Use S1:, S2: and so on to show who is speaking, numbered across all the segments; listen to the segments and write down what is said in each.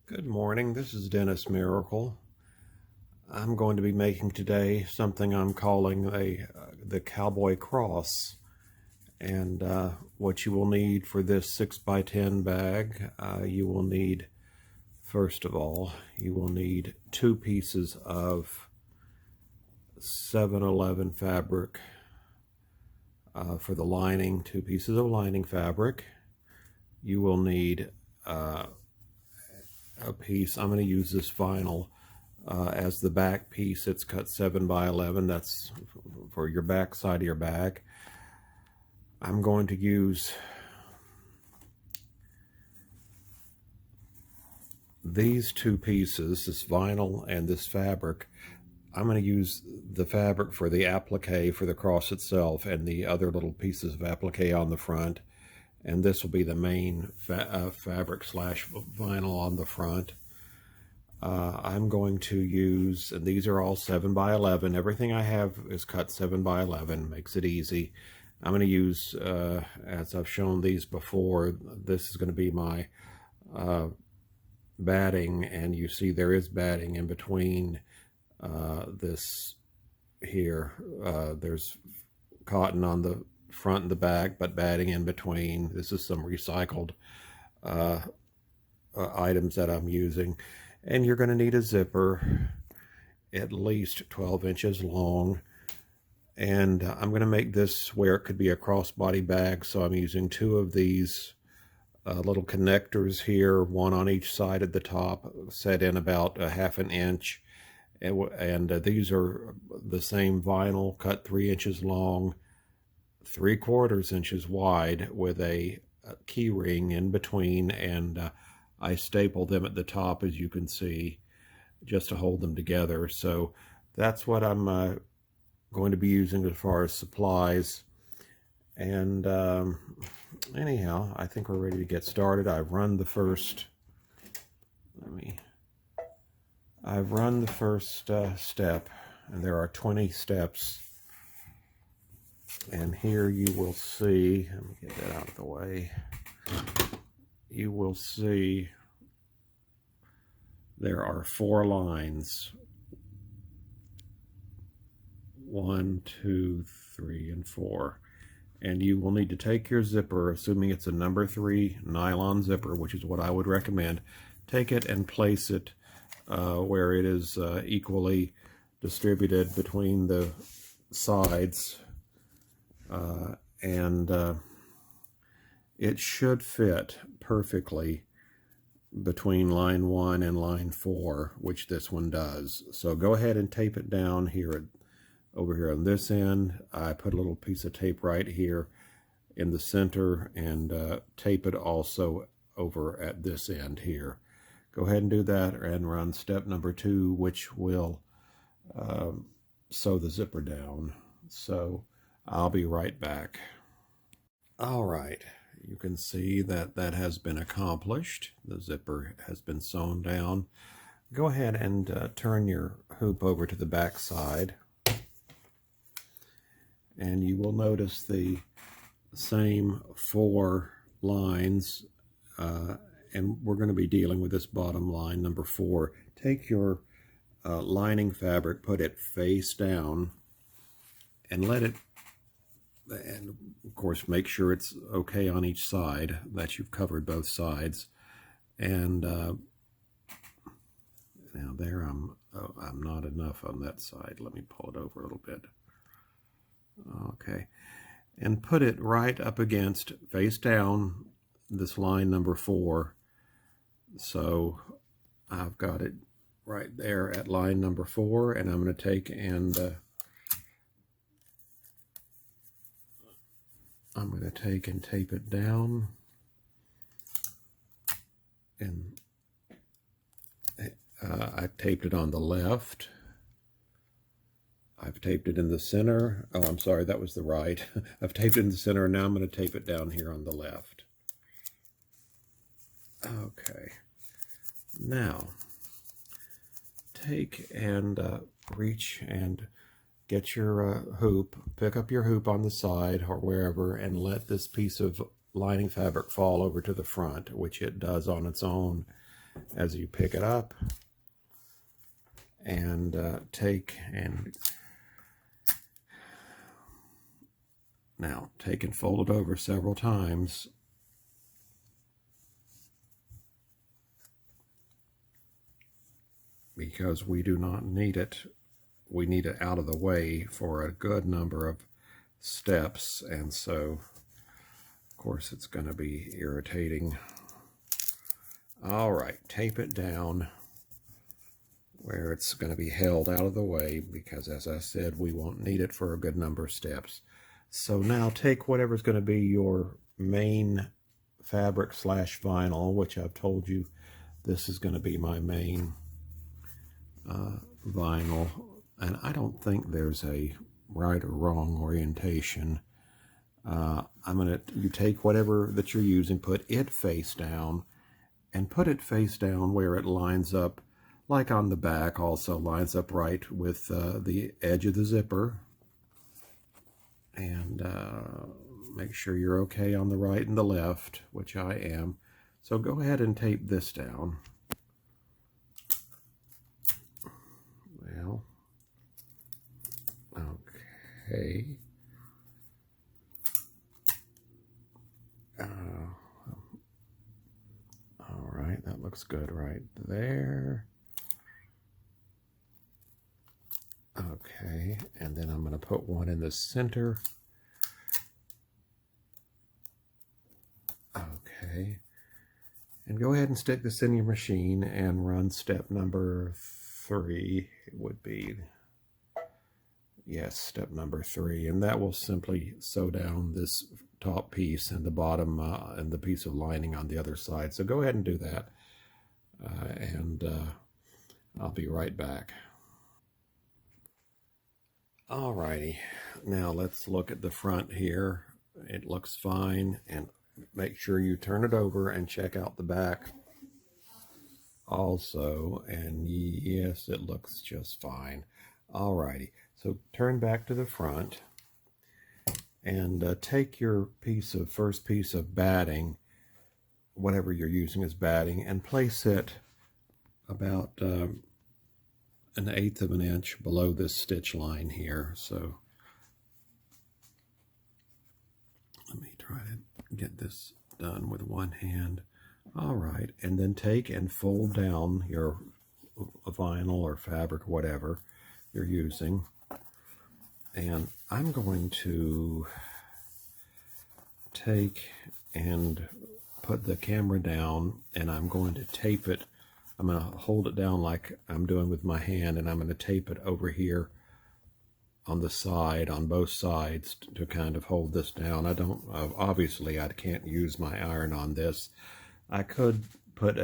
S1: Good morning, this is Dennis Miracle. I'm going to be making today something I'm calling the Cowboy Cross. And what you will need for this 6x10 bag, you will need, first of all, you will need 2 pieces of 7-Eleven fabric for the lining, 2 pieces of lining fabric. You will need a piece. I'm going to use this vinyl as the back piece. It's cut 7x11. That's for your back side of your bag. I'm going to use these 2 pieces, this vinyl and this fabric. I'm going to use the fabric for the applique for the cross itself and the other little pieces of applique on the front. And this will be the main fabric slash vinyl on the front. I'm going to use, and these are all 7x11. Everything I have is cut 7x11, makes it easy. I'm going to use, as I've shown these before, this is going to be my batting, and you see there is batting in between this here. There's cotton on the front and the back, but batting in between. This is some recycled items that I'm using. And you're going to need a zipper, at least 12 inches long. And I'm going to make this where it could be a crossbody bag, so I'm using 2 of these little connectors here, 1 on each side at the top, set in about 1/2 inch. And these are the same vinyl, cut 3 inches long, 3/4 inches wide, with a key ring in between, and I staple them at the top, as you can see, just to hold them together. So that's what I'm going to be using as far as supplies. And anyhow, I think we're ready to get started. I've run the first step, and there are 20 steps. And here you will see, let me get that out of the way, you will see there are 4 lines. 1, 2, 3, and 4. And you will need to take your zipper, assuming it's a number 3 nylon zipper, which is what I would recommend. Take it and place it where it is equally distributed between the sides. And it should fit perfectly between line 1 and line 4, which this one does. So go ahead and tape it down here over here on this end. I put a little piece of tape right here in the center, and tape it also over at this end here. Go ahead and do that, and run step number 2, which will sew the zipper down. So I'll be right back. All right, you can see that that has been accomplished. The zipper has been sewn down. Go ahead and turn your hoop over to the back side, and you will notice the same 4 lines, and we're going to be dealing with this bottom line, number 4. Take your lining fabric, put it face down, and let it, and of course make sure it's okay on each side, that you've covered both sides. And now there, I'm not enough on that side. Let me pull it over a little bit. Okay, and put it right up against, face down, this line number 4. So I've got it right there at line number 4, and I'm going to take and tape it down, and I've taped it on the left. I've taped it in the center. Oh, I'm sorry, that was the right. I've taped it in the center, and now I'm going to tape it down here on the left. Okay. Now, take and reach and get your hoop, pick up your hoop on the side or wherever, and let this piece of lining fabric fall over to the front, which it does on its own. as you pick it up, and take and fold it over several times. Because we do not need it. We need it out of the way for a good number of steps, and so of course it's going to be irritating. All right, tape it down where it's going to be held out of the way, because as I said, we won't need it for a good number of steps. So now take whatever's going to be your main fabric / vinyl, which I've told you this is going to be my main vinyl, and I don't think there's a right or wrong orientation. You take whatever that you're using, put it face down, and put it face down where it lines up, like on the back, also lines up right with the edge of the zipper. And make sure you're okay on the right and the left, which I am. So go ahead and tape this down. Well, okay. All right, that looks good right there. Okay, and then I'm going to put one in the center. Okay, and go ahead and stick this in your machine and run step number 3. It would be, yes, step number 3, and that will simply sew down this top piece and the bottom and the piece of lining on the other side. So go ahead and do that, and I'll be right back. Alrighty, now let's look at the front here. It looks fine, and make sure you turn it over and check out the back also, and yes, it looks just fine. Alrighty, so turn back to the front and take your first piece of batting, whatever you're using as batting, and place it about 1/8 of an inch below this stitch line here. So let me try to get this done with one hand. All right, and then take and fold down your vinyl or fabric, whatever you're using. And I'm going to take and put the camera down, and I'm going to tape it. I'm going to hold it down like I'm doing with my hand, and I'm going to tape it over here on the side, on both sides, to kind of hold this down. I don't, obviously I can't use my iron on this. I could put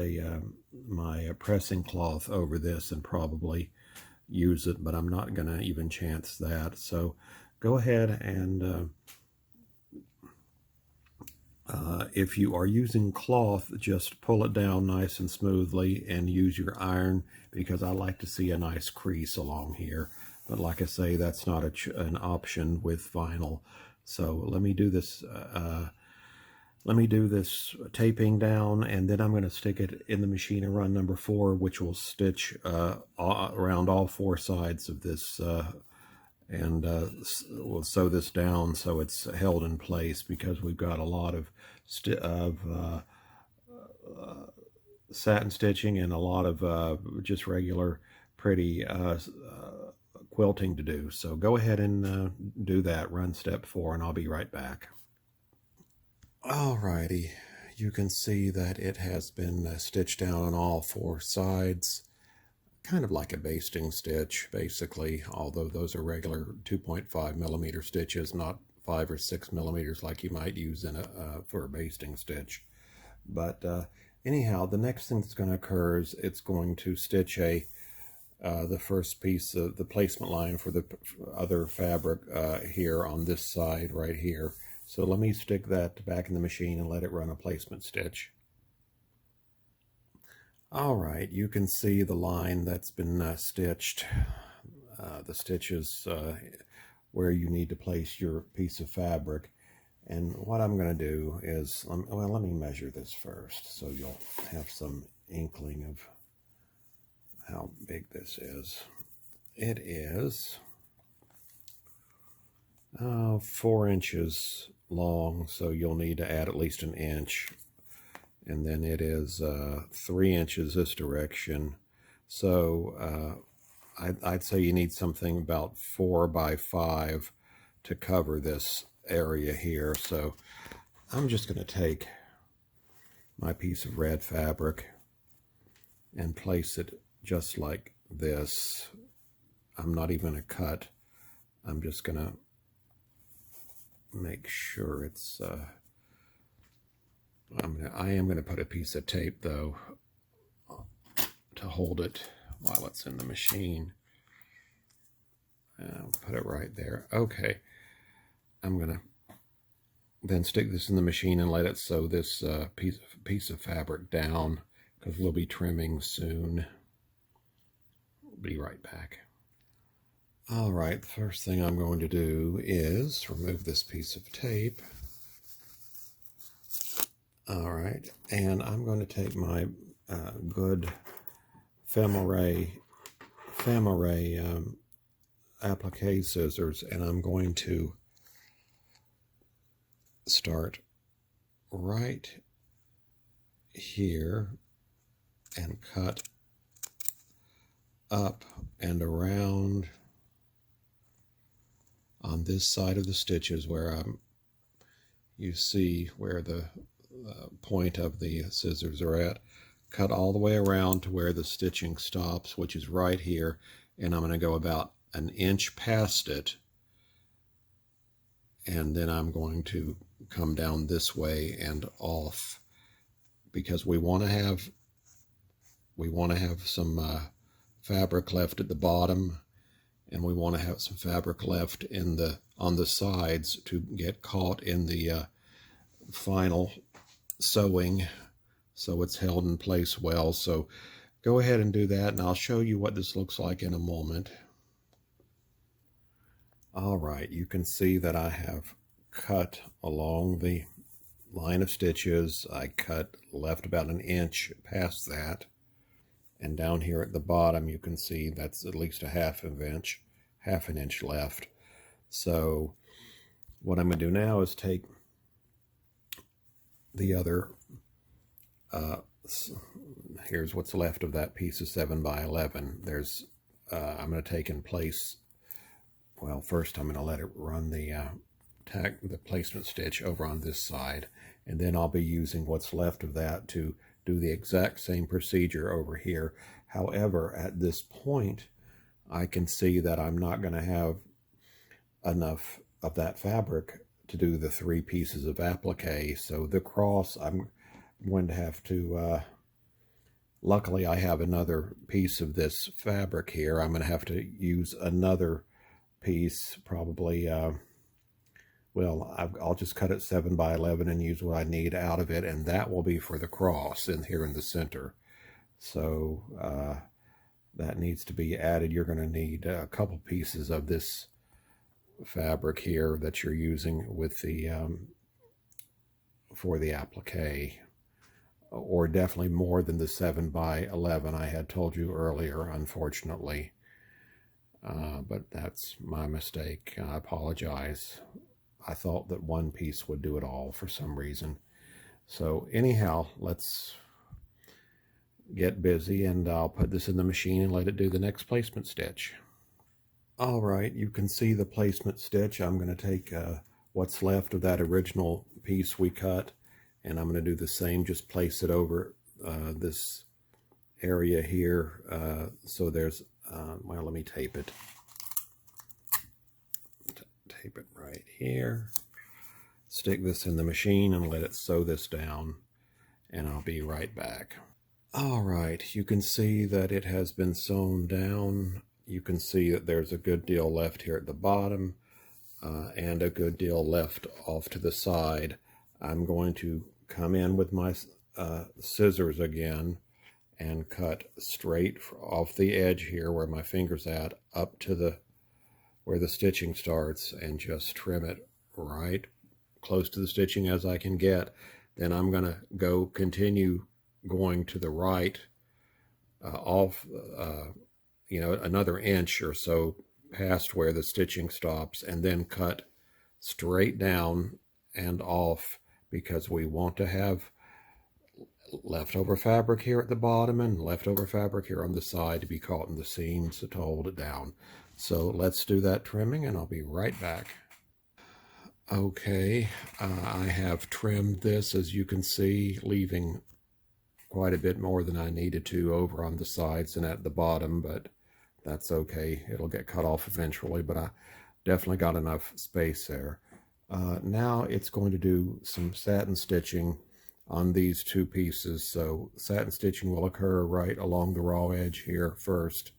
S1: my pressing cloth over this and probably use it, but I'm not going to even chance that. So go ahead and if you are using cloth, just pull it down nice and smoothly and use your iron, because I like to see a nice crease along here. But like I say, that's not an option with vinyl. So let me do this. Let me do this taping down, and then I'm going to stick it in the machine and run number 4, which will stitch around all 4 sides of this, and we'll sew this down so it's held in place, because we've got a lot of satin stitching and a lot of just regular pretty quilting to do. So go ahead and do that, run step 4, and I'll be right back. Alrighty, you can see that it has been stitched down on all 4 sides, kind of like a basting stitch basically, although those are regular 2.5 millimeter stitches, not 5 or 6 millimeters like you might use in for a basting stitch. But anyhow, the next thing that's going to occur is it's going to stitch the first piece of the placement line for the other fabric here on this side right here. So let me stick that back in the machine and let it run a placement stitch. All right, you can see the line that's been stitched, the stitches where you need to place your piece of fabric. And what I'm going to do is, well, let me measure this first so you'll have some inkling of how big this is. It is 4 inches long, so you'll need to add at least an inch. And then it is 3 inches this direction. So I'd say you need something about 4 by 5 to cover this area here. So I'm just going to take my piece of red fabric and place it just like this. I'm not even going to cut. I'm just going to make sure it's I am going to put a piece of tape though to hold it while it's in the machine. I'll put it right there. Okay, I'm going to then stick this in the machine and let it sew this piece of fabric down, because we'll be trimming soon. Be right back. All right, the first thing I'm going to do is remove this piece of tape. All right, and I'm going to take my good Femme applique scissors, and I'm going to start right here and cut up and around on this side of the stitches where you see where the point of the scissors are at. Cut all the way around to where the stitching stops, which is right here, and I'm going to go about an inch past it, and then I'm going to come down this way and off, because we want to have some fabric left at the bottom, and we want to have some fabric left on the sides to get caught in the final sewing, so it's held in place well. So go ahead and do that, and I'll show you what this looks like in a moment. All right, you can see that I have cut along the line of stitches. I left about an inch past that, and down here at the bottom you can see that's at least a half an inch left. So what I'm going to do now is take the other here's what's left of that piece of 7 by 11. I'm going to take in place, well, first I'm going to let it run the placement stitch over on this side, and then I'll be using what's left of that to do the exact same procedure over here. However, at this point I can see that I'm not going to have enough of that fabric to do the 3 pieces of applique. So the cross, I'm going to have to luckily I have another piece of this fabric here. I'm going to have to use another piece, probably well, I'll just cut it 7 by 11 and use what I need out of it, and that will be for the cross here in the center. So that needs to be added. You're going to need a couple pieces of this fabric here that you're using with the for the applique, or definitely more than the 7 by 11 I had told you earlier, unfortunately. But that's my mistake. I apologize. I thought that one piece would do it all for some reason. So anyhow, let's get busy, and I'll put this in the machine and let it do the next placement stitch. All right, you can see the placement stitch. I'm going to take what's left of that original piece we cut, and I'm going to do the same, just place it over this area here. So there's, well, let me tape it. Tape it right here. Stick this in the machine and let it sew this down, and I'll be right back. All right, you can see that it has been sewn down. You can see that there's a good deal left here at the bottom and a good deal left off to the side. I'm going to come in with my scissors again and cut straight off the edge here where my finger's at, up to where the stitching starts, and just trim it right close to the stitching as I can get. Then I'm going to continue going to the right off, another inch or so past where the stitching stops, and then cut straight down and off, because we want to have leftover fabric here at the bottom and leftover fabric here on the side to be caught in the seams to hold it down. So let's do that trimming and I'll be right back. Okay, I have trimmed this, as you can see, leaving quite a bit more than I needed to over on the sides and at the bottom, but that's okay. It'll get cut off eventually, but I definitely got enough space there. Now it's going to do some satin stitching on these two pieces. So satin stitching will occur right along the raw edge here first,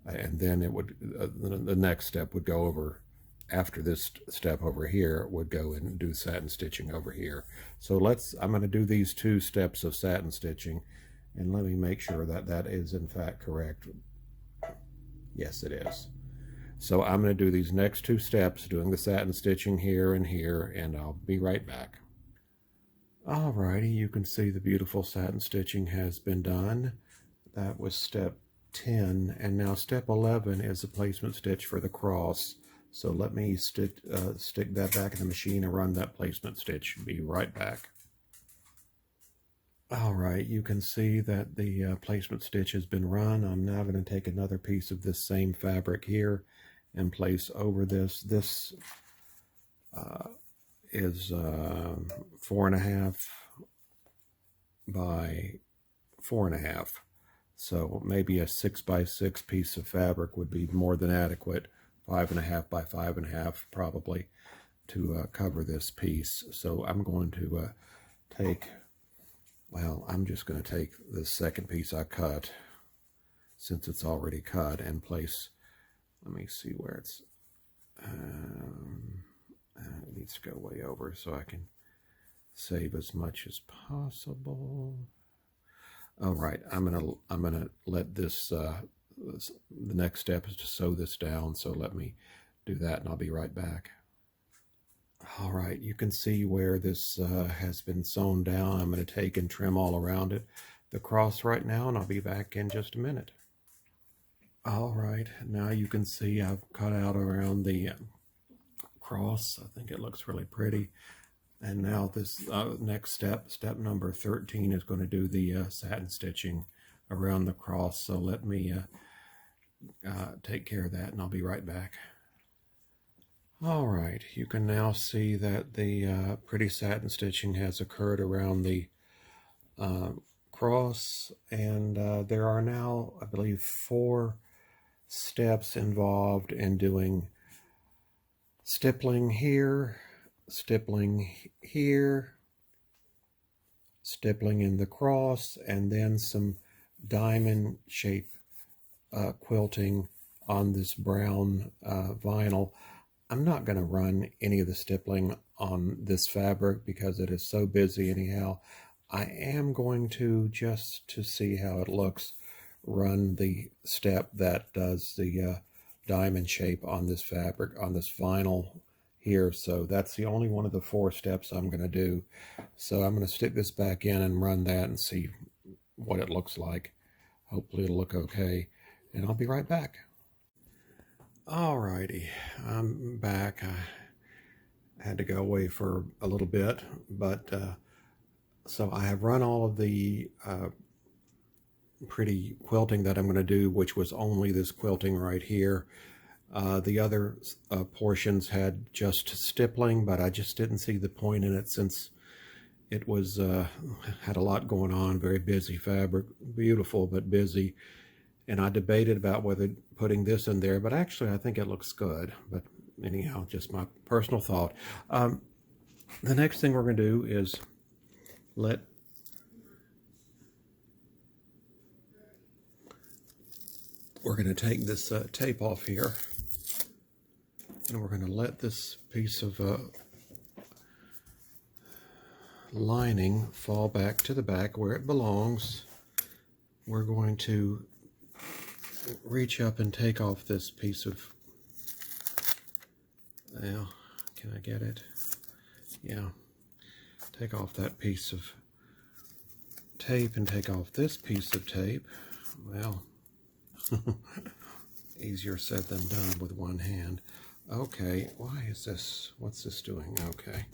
S1: and then it would the next step would go over. After this step over here, would go and do satin stitching over here. So I'm going to do these two steps of satin stitching, and let me make sure that that is in fact correct. Yes, it is. So I'm going to do these next two steps, doing the satin stitching here, and I'll be right back. Alrighty, you can see the beautiful satin stitching has been done. That was step 10, and now step 11 is the placement stitch for the cross. So let me stick that back in the machine and run that placement stitch. Be right back. All right, you can see that the placement stitch has been run. I'm now going to take another piece of this same fabric here and place over this. This is 4.5 by 4.5. So maybe a 6 by 6 piece of fabric would be more than adequate. 5.5 by 5.5 probably to cover this piece. So I'm going to I'm just going to take the second piece I cut, since it's already cut, and place, let me see where it's, it needs to go way over so I can save as much as possible. All right, I'm gonna let this, the next step is to sew this down, so let me do that and I'll be right back. All right, you can see where this has been sewn down. I'm going to take and trim all around it, the cross right now, and I'll be back in just a minute. All right, now you can see I've cut out around the cross. I think it looks really pretty. And now this next step number 13, is going to do the satin stitching around the cross. So let me take care of that and I'll be right back. All right, you can now see that the pretty satin stitching has occurred around the cross, and there are now, I believe, 4 steps involved in doing stippling here, stippling here, stippling in the cross, and then some diamond shape quilting on this brown vinyl. I'm not going to run any of the stippling on this fabric because it is so busy anyhow. I am going to, just to see how it looks, run the step that does the diamond shape on this fabric, on this vinyl here. So that's the only one of the 4 steps I'm going to do. So I'm going to stick this back in and run that and see what it looks like. Hopefully it'll look okay, and I'll be right back. Alrighty, I'm back. I had to go away for a little bit, but so I have run all of the pretty quilting that I'm going to do, which was only this quilting right here. The other portions had just stippling, but I just didn't see the point in it since it was had a lot going on, very busy fabric, beautiful but busy. And I debated about whether putting this in there, but actually I think it looks good. But anyhow, just my personal thought. The next thing we're going to do is we're going to take this tape off here, and we're going to let this piece of lining fall back to the back where it belongs. We're going to reach up and take off this piece of, well, can I get it? yeah, take off that piece of tape and take off this piece of tape. Well, easier said than done with one hand. Okay, why is this? What's this doing? Okay.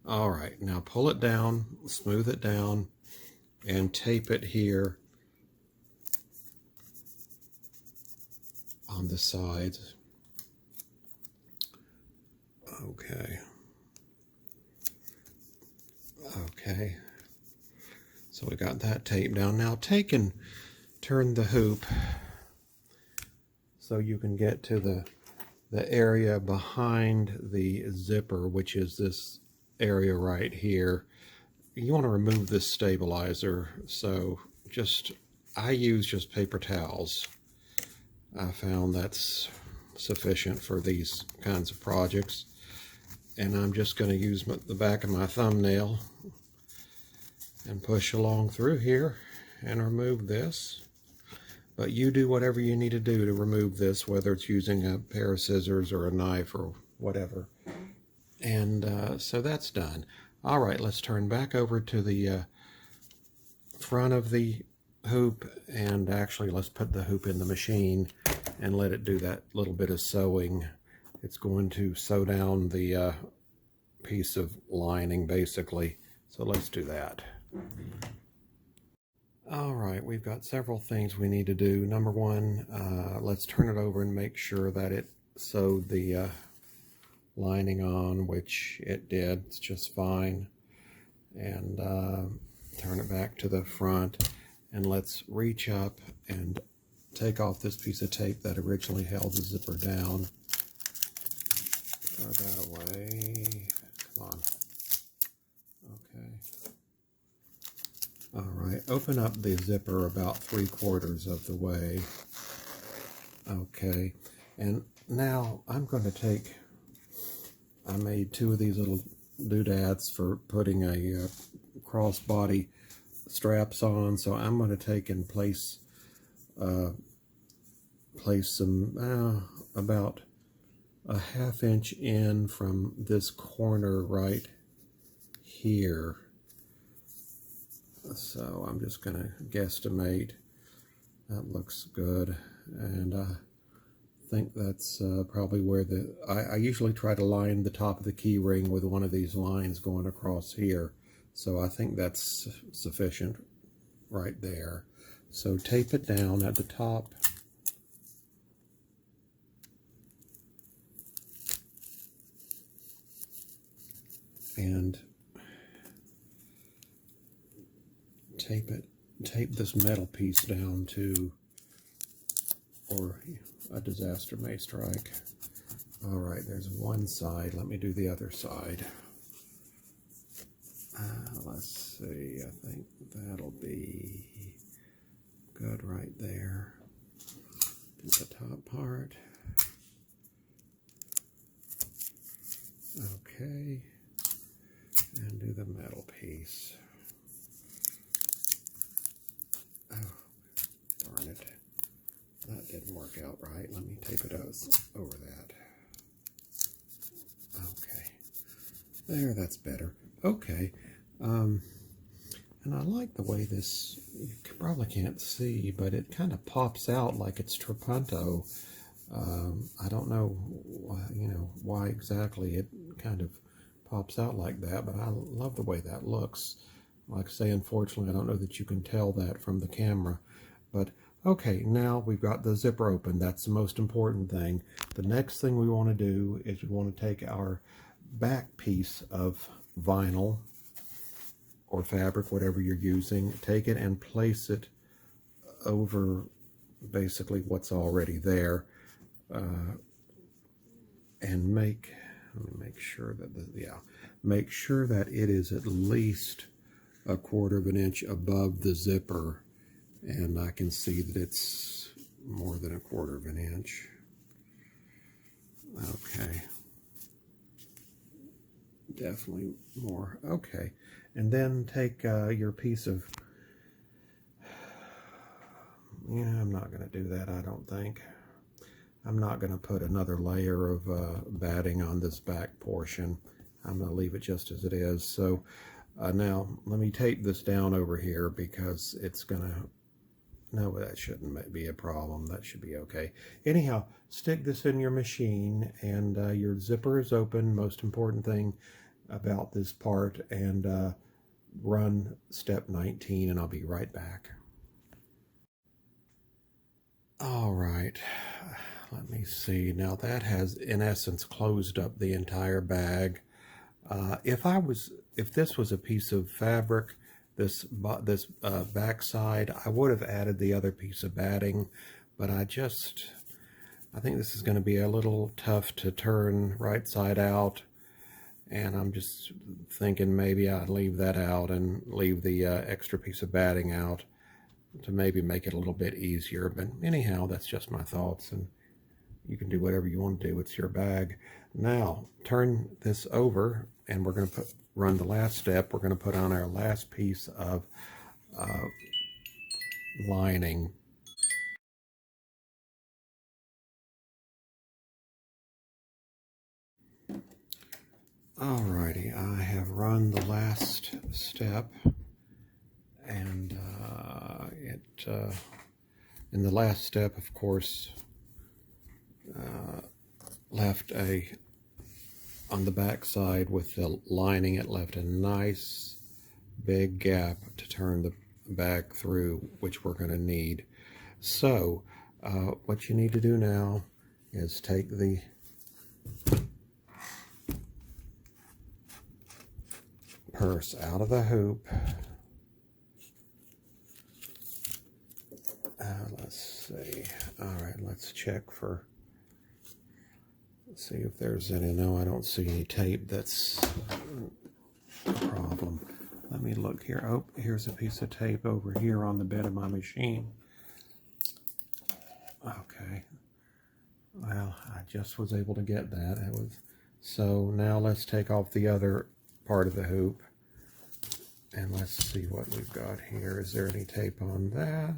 S1: All right, now pull it down, smooth it down, and tape it here on the sides. Okay. Okay. So we got that tape down. Now take and turn the hoop so you can get to the area behind the zipper, which is this area right here. You want to remove this stabilizer, so I use just paper towels. I found that's sufficient for these kinds of projects. And I'm just going to use the back of my thumbnail and push along through here and remove this. But you do whatever you need to do to remove this, whether it's using a pair of scissors or a knife or whatever. And so that's done. All right, let's turn back over to the front of the hoop, and actually let's put the hoop in the machine and let it do that little bit of sewing. It's going to sew down the piece of lining basically. So let's do that. All right, we've got several things we need to do. Number one, let's turn it over and make sure that it sewed the lining on, which it did. It's just fine. And turn it back to the front, and let's reach up and take off this piece of tape that originally held the zipper down. Throw that away. Come on. Okay. All right, open up the zipper about 3/4 of the way. Okay, and now I'm going to take, I made 2 of these little doodads for putting a crossbody straps on, so I'm going to take and place some about a 1/2 inch in from this corner right here. So I'm just going to guesstimate. That looks good, and I think that's probably where I usually try to line the top of the key ring with one of these lines going across here. So I think that's sufficient right there. So tape it down at the top. And tape this metal piece down to, or a disaster may strike. All right, there's one side. Let me do the other side. Let's see, I think that'll be good right there. Do the top part. Okay, and do the metal piece. Oh, darn it. That didn't work out right. Let me tape it over that. Okay. There, that's better. Okay. And I like the way this, you probably can't see, but it kind of pops out like it's trapunto. I don't know, why exactly it kind of pops out like that, but I love the way that looks. Like I say, unfortunately, I don't know that you can tell that from the camera. But, okay, now we've got the zipper open. That's the most important thing. The next thing we want to do is we want to take our back piece of vinyl or fabric, whatever you're using, take it and place it over basically what's already there. And let me make sure that make sure that it is at least 1/4 inch above the zipper, and I can see that it's more than 1/4 inch. Okay, definitely more. Okay, and then take your piece of, I'm not going to do that, I don't think. I'm not going to put another layer of batting on this back portion. I'm going to leave it just as it is. So now let me tape this down over here because it's going to, no, that shouldn't be a problem. That should be okay. Anyhow, stick this in your machine, and your zipper is open. Most important thing about this part, and run step 19, and I'll be right back. All right, let me see. Now that has, in essence, closed up the entire bag. If this was a piece of fabric, this backside, I would have added the other piece of batting, but I think this is going to be a little tough to turn right side out, and I'm just thinking maybe I'd leave that out and leave the extra piece of batting out to maybe make it a little bit easier. But anyhow, that's just my thoughts, and you can do whatever you want to do. It's your bag. Now turn this over, and we're going to run the last step. We're going to put on our last piece of lining. Alrighty, I have run the last step, and in the last step, of course, left on the back side with the lining, it left a nice big gap to turn the bag through, which we're going to need. So what you need to do now is take the purse out of the hoop. Let's see. All right, let's check for, see if there's any. No, I don't see any tape. That's a problem. Let me look here. Oh, here's a piece of tape over here on the bed of my machine. Okay. Well, I just was able to get that. So now let's take off the other part of the hoop, and let's see what we've got here. Is there any tape on that?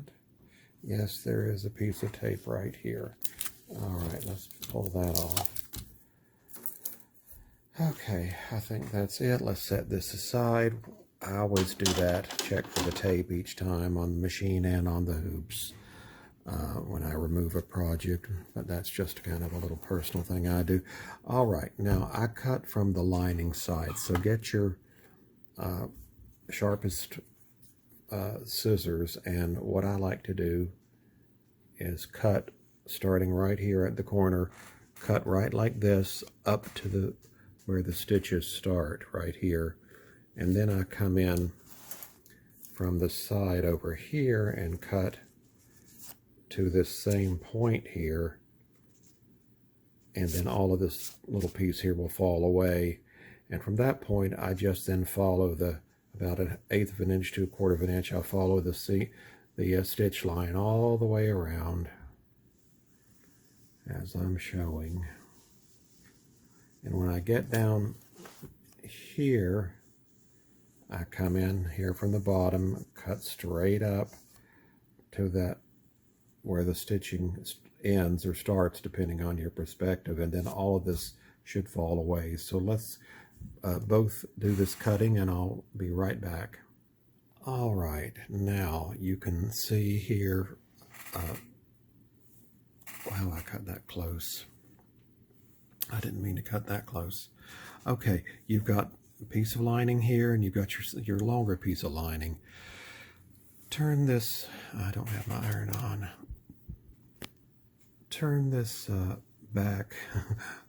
S1: Yes, there is a piece of tape right here. All right, let's pull that off. Okay, I think that's it. Let's set this aside. I always do that, check for the tape each time on the machine and on the hoops when I remove a project, but that's just kind of a little personal thing I do. All right, now I cut from the lining side, so get your sharpest scissors, and what I like to do is cut starting right here at the corner, cut right like this up to where the stitches start right here, and then I come in from the side over here and cut to this same point here, and then all of this little piece here will fall away, and from that point I just then follow about 1/8 of an inch to 1/4 of an inch. I'll follow the stitch line all the way around as I'm showing, and when I get down here, I come in here from the bottom, cut straight up to that where the stitching ends or starts depending on your perspective, and then all of this should fall away. So let's both do this cutting, and I'll be right back. All right, now you can see here, wow, I cut that close. I didn't mean to cut that close. Okay, you've got a piece of lining here, and you've got your longer piece of lining. Turn this, I don't have my iron on. Turn this back.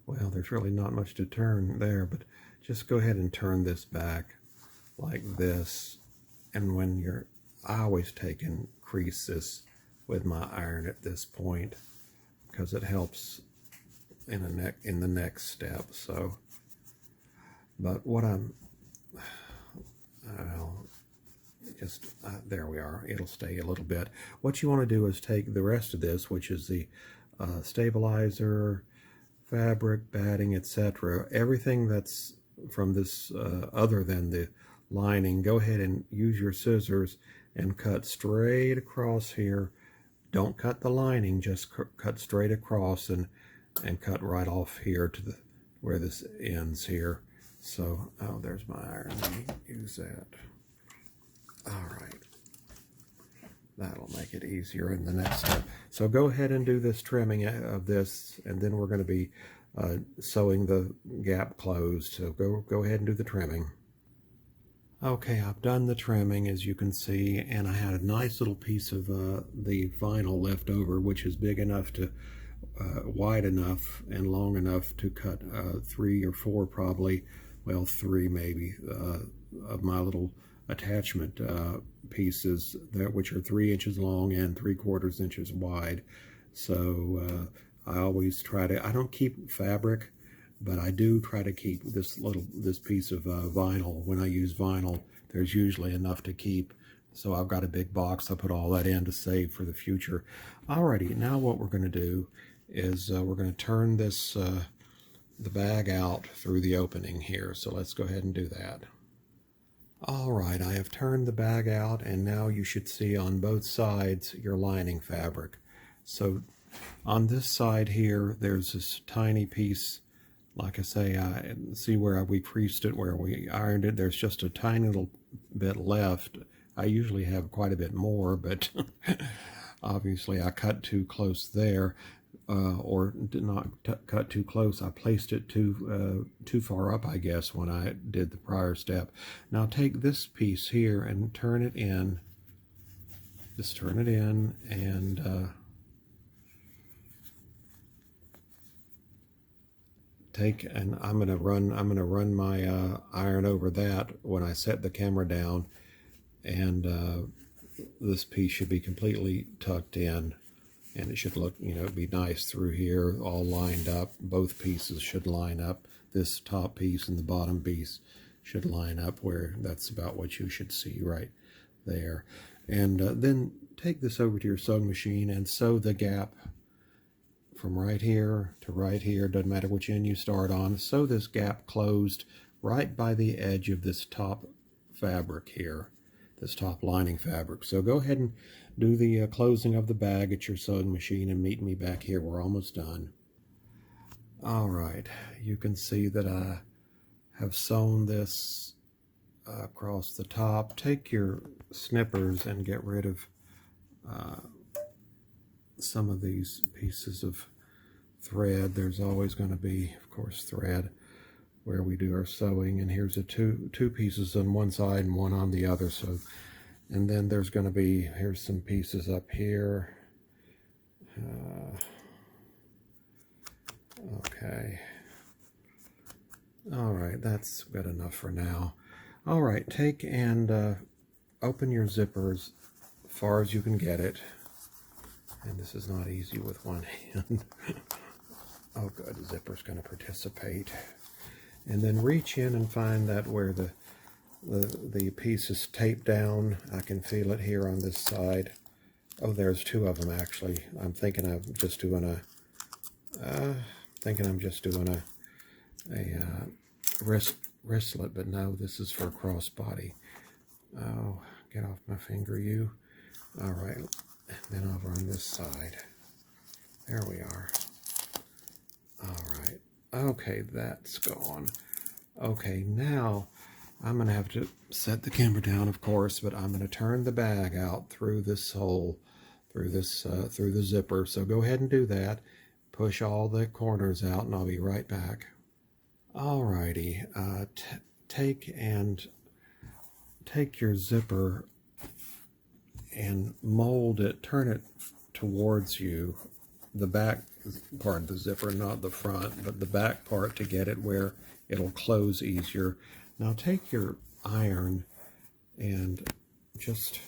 S1: Well, there's really not much to turn there, but just go ahead and turn this back like this. And when I always take and crease this with my iron at this point, because it helps in the next step. So, but what there we are. It'll stay a little bit. What you want to do is take the rest of this, which is the stabilizer, fabric, batting, etc. Everything that's from this other than the lining, go ahead and use your scissors and cut straight across here. Don't cut the lining, just cut straight across and cut right off here to where this ends here. So, oh, there's my iron. Let me use that. All right. That'll make it easier in the next step. So go ahead and do this trimming of this, and then we're going to be sewing the gap closed. So go ahead and do the trimming. Okay, I've done the trimming, as you can see, and I had a nice little piece of the vinyl left over, which is big enough to, wide enough and long enough to cut 3 or 4 probably, well 3 maybe, of my little attachment pieces, which are 3 inches long and 3/4 inches wide. So I always try to, I don't keep fabric, but I do try to keep this piece of vinyl. When I use vinyl, there's usually enough to keep. So I've got a big box. I put all that in to save for the future. Alrighty, now what we're going to do is we're going to turn this the bag out through the opening here. So let's go ahead and do that. Alright, I have turned the bag out, and now you should see on both sides your lining fabric. So on this side here, there's this tiny piece. Like I say, I see where we creased it, where we ironed it. There's just a tiny little bit left. I usually have quite a bit more, but obviously I cut too close there, or did not cut too close. I placed it too far up, I guess, when I did the prior step. Now take this piece here and turn it in. Just turn it in, and I'm gonna run my iron over that when I set the camera down, and this piece should be completely tucked in, and it should look, be nice through here, all lined up. Both pieces should line up. This top piece and the bottom piece should line up where that's about what you should see right there. And then take this over to your sewing machine and sew the gap from right here to right here. Doesn't matter which end you start on. Sew this gap closed right by the edge of this top fabric here, this top lining fabric. So go ahead and do the closing of the bag at your sewing machine and meet me back here. We're almost done. All right, you can see that I have sewn this across the top. Take your snippers and get rid of some of these pieces of thread. There's always going to be, of course, thread where we do our sewing, and here's two pieces on one side and one on the other. So, and then there's going to be, here's some pieces up here. Okay. All right, that's good enough for now. All right, take and open your zippers as far as you can get it. And this is not easy with one hand. Oh good, the zipper's going to participate. And then reach in and find that where the piece is taped down. I can feel it here on this side. Oh, there's 2 of them actually. I'm thinking I'm just doing a wristlet, but no, this is for a crossbody. Oh, get off my finger, you. All right, then over on this side. There we are. All right. Okay, that's gone. Okay, now I'm going to have to set the camera down, of course, but I'm going to turn the bag out through this hole, through the zipper. So go ahead and do that. Push all the corners out, and I'll be right back. Alrighty, take your zipper and mold it, turn it towards you, the back part of the zipper, not the front, but the back part, to get it where it'll close easier. Now take your iron and just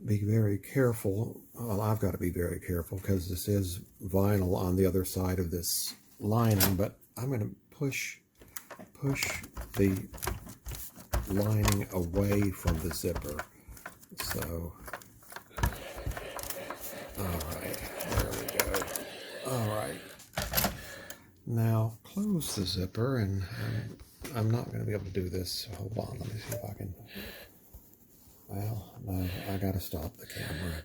S1: be very careful. Well, I've got to be very careful because this is vinyl on the other side of this lining, but I'm going to push the lining away from the zipper. So, all right, there we go. All right, now close the zipper, and I'm not going to be able to do this. Hold on, let me see if I can. Well, no, I got to stop the camera.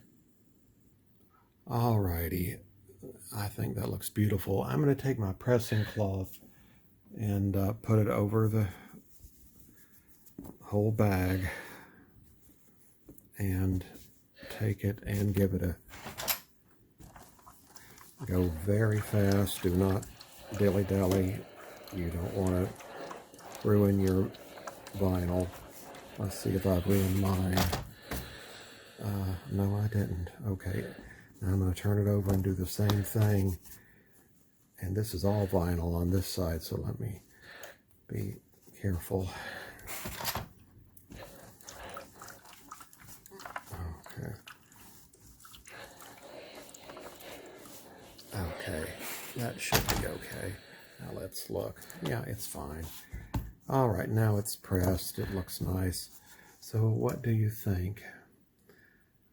S1: Alrighty, I think that looks beautiful. I'm going to take my pressing cloth and put it over the whole bag and take it and give it a go very fast. Do not dilly-dally. You don't want to ruin your vinyl. Let's see if I've ruined mine. No, I didn't. Okay, now I'm going to turn it over and do the same thing. And this is all vinyl on this side, so let me be careful. Okay. Okay, that should be okay. Now let's look. Yeah, it's fine. All right, now it's pressed. It looks nice. So what do you think?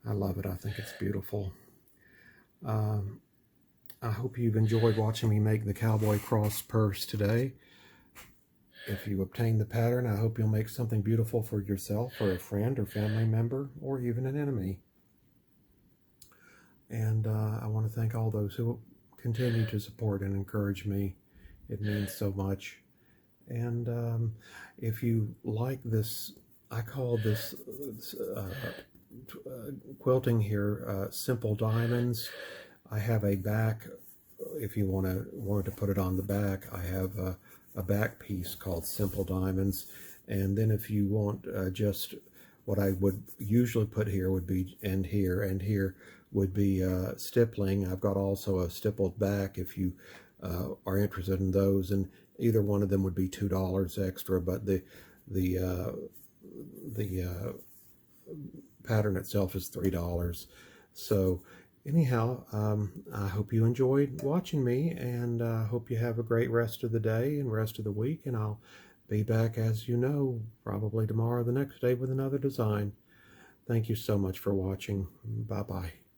S1: I love it. I think it's beautiful. I hope you've enjoyed watching me make the Cowboy Cross purse today. If you obtain the pattern, I hope you'll make something beautiful for yourself or a friend or family member or even an enemy. And I want to thank all those who continue to support and encourage me. It means so much. And if you like this, I call this quilting here Simple Diamonds. I have a back, if you wanted to put it on the back, I have a back piece called Simple Diamonds. And then if you want just what I would usually put here would be, and here would be stippling. I've got also a stippled back if you are interested in those, and either one of them would be $2 extra, but the pattern itself is $3. So anyhow, I hope you enjoyed watching me, and I hope you have a great rest of the day and rest of the week, and I'll be back, as you know, probably tomorrow or the next day with another design. Thank you so much for watching. Bye-bye.